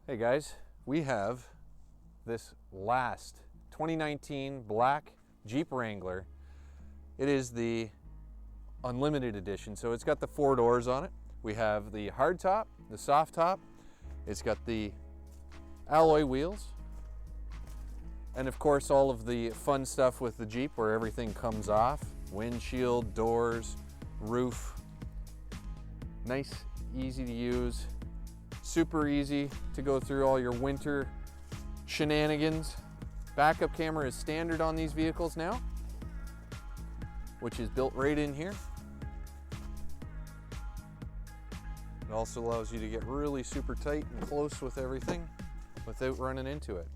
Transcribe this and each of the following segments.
Hey guys, we have this last 2019 black Jeep Wrangler. It is the Unlimited edition, so it's got the 4 doors on it. We have the hard top, the soft top, it's got the alloy wheels, and of course all of the fun stuff with the Jeep where everything comes off. Windshield, doors, roof. Nice, easy to use. Super easy to go through all your winter shenanigans. Backup camera is standard on these vehicles now, which is built right in here. It also allows you to get really super tight and close with everything without running into it.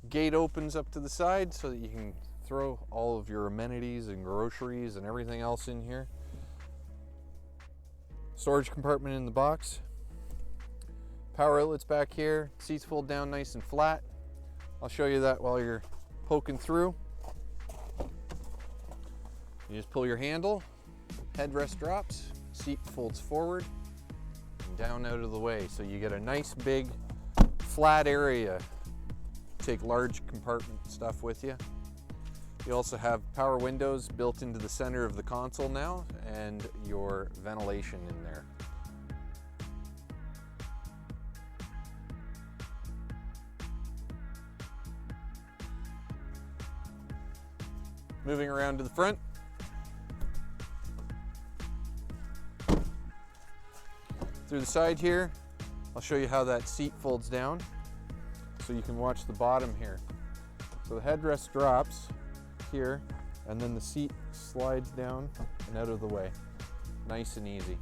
Gate opens up to the side so that you can throw all of your amenities and groceries and everything else in here. Storage compartment in the box. Power outlets back here. Seats fold down nice and flat. I'll show you that while you're poking through. You just pull your handle, headrest drops, seat folds forward and down out of the way. So you get a nice big flat area. Take large compartment stuff with you. You also have power windows built into the center of the console now and your ventilation in there. Moving around to the front. Through the side here, I'll show you how that seat folds down so you can watch the bottom here. So the headrest drops here and then the seat slides down and out of the way. Nice and easy.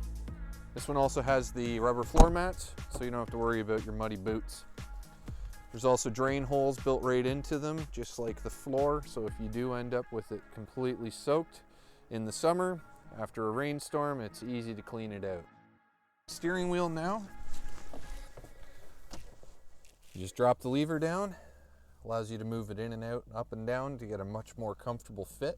This one also has the rubber floor mats so you don't have to worry about your muddy boots. There's also drain holes built right into them, just like the floor, so if you do end up with it completely soaked in the summer, after a rainstorm, it's easy to clean it out. Steering wheel now. You just drop the lever down, allows you to move it in and out, up and down to get a much more comfortable fit.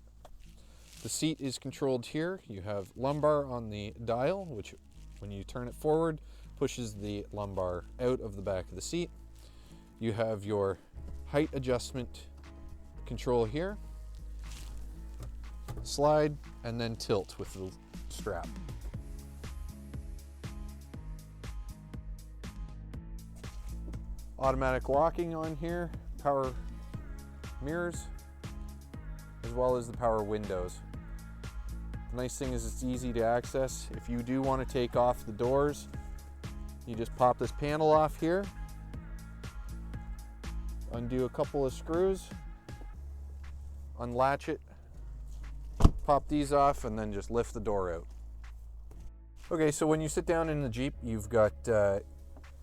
The seat is controlled here. You have lumbar on the dial, which when you turn it forward, pushes the lumbar out of the back of the seat. You have your height adjustment control here, slide, and then tilt with the strap. Automatic locking on here, power mirrors, as well as the power windows. The nice thing is it's easy to access. If you do want to take off the doors, you just pop this panel off here, undo a couple of screws, unlatch it, pop these off, and then just lift the door out. Okay, so when you sit down in the Jeep, you've got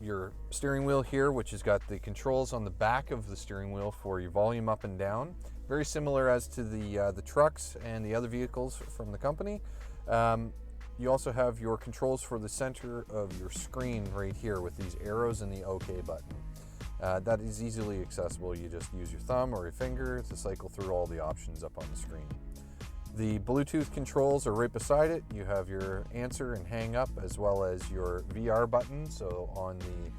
your steering wheel here, which has got the controls on the back of the steering wheel for your volume up and down. Very similar as to the trucks and the other vehicles from the company. You also have your controls for the center of your screen right here with these arrows and the OK button. That is easily accessible. You just use your thumb or your finger to cycle through all the options up on the screen. The Bluetooth controls are right beside it. You have your answer and hang up as well as your VR button. So on the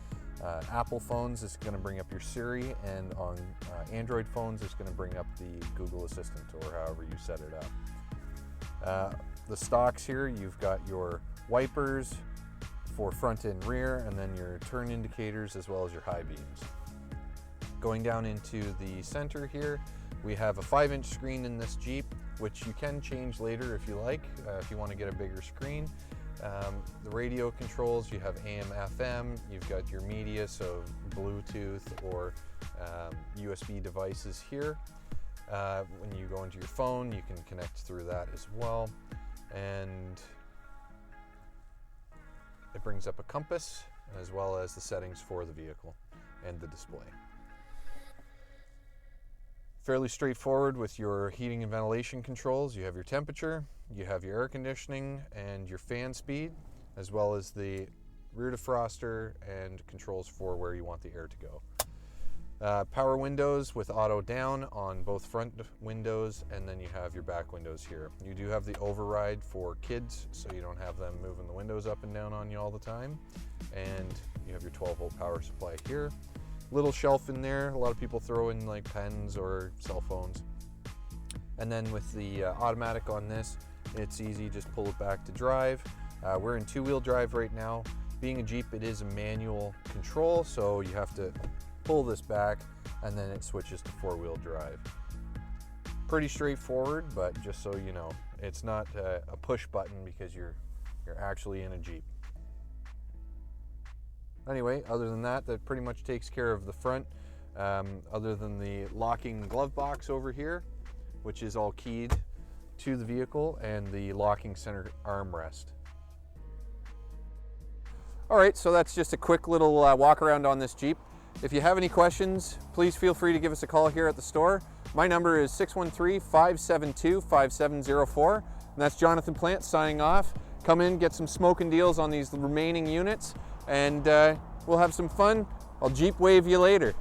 Apple phones, it's going to bring up your Siri, and on Android phones, it's going to bring up the Google Assistant or however you set it up. The stocks here, you've got your wipers for front and rear, and then your turn indicators as well as your high beams. Going down into the center here, we have a 5-inch screen in this Jeep, which you can change later if you like, if you want to get a bigger screen. The radio controls, you have AM, FM, you've got your media, so Bluetooth or USB devices here. When you go into your phone, you can connect through that as well. And it brings up a compass as well as the settings for the vehicle and the display. Fairly straightforward with your heating and ventilation controls. You have your temperature, you have your air conditioning and your fan speed, as well as the rear defroster and controls for where you want the air to go. Power windows with auto down on both front windows, and then you have your back windows here. You do have the override for kids, so you don't have them moving the windows up and down on you all the time. And you have your 12-volt power supply here. Little shelf in there. A lot of people throw in like pens or cell phones. And then with the automatic on this, it's easy, just pull it back to drive. We're in two-wheel drive right now. Being a Jeep, it is a manual control, so you have to pull this back and then it switches to four-wheel drive. Pretty straightforward, but just so you know, it's not a push button because you're actually in a Jeep. Anyway, other than that, that pretty much takes care of the front, other than the locking glove box over here, which is all keyed to the vehicle, and the locking center armrest. All right, so that's just a quick little walk around on this Jeep. If you have any questions, please feel free to give us a call here at the store. My number is 613-572-5704, and that's Jonathan Plant signing off. Come in, get some smoking deals on these remaining units, and we'll have some fun. I'll Jeep wave you later.